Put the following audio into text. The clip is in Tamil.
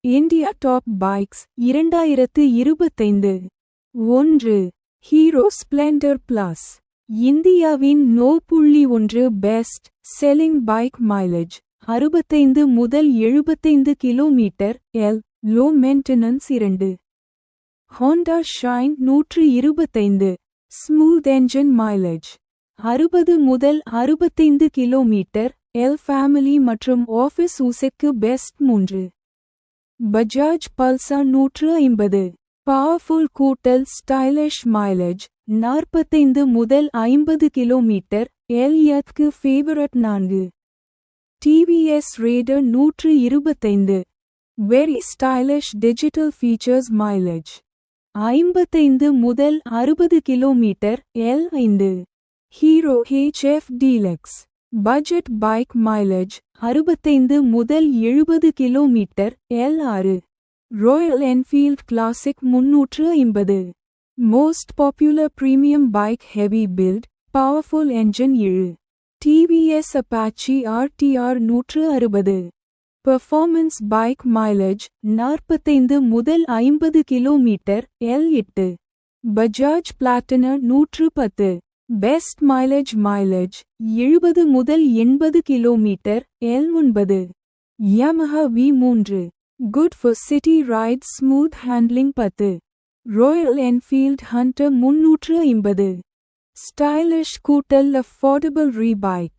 India top bikes 2025. 1. Hero Splendor plus. இந்தியாவின் 9.1 பெஸ்ட் செல்லிங் பைக் மைலேஜ் 65 முதல் 75 kilometre L. Low maintenance 2. Honda Shine 125 smooth engine mileage 60 முதல் 65 கிலோமீட்டர் எல். ஃபேமிலி மற்றும் ஆஃபீஸ் யூஸுக்கு பெஸ்ட் 3. பஜாஜ் பல்சர் 150 பவர்ஃபுல் கூட்டல் ஸ்டைலிஷ் மைலேஜ் 45 முதல் 50 கிலோமீட்டர் எல். க்கு favourite 4. TVS Raider 125 very stylish digital features mileage 55 முதல் 60 kilometre L. 5. Hero HF deluxe budget bike mileage 65 முதல் 70 kilometre L. 6. Royal Enfield Classic 350 most popular premium bike heavy build powerful engine 7. TVS Apache RTR 160 performance bike mileage 45 முதல் 50 kilometre L. 8. Bajaj Platina 110 best mileage 70 முதல் 80 kilometre L. 9. Yamaha V3 good for city ride smooth handling 10. Royal Enfield Hunter 350 stylish கூட்டல் அஃபோர்டபுள் ரீபைக்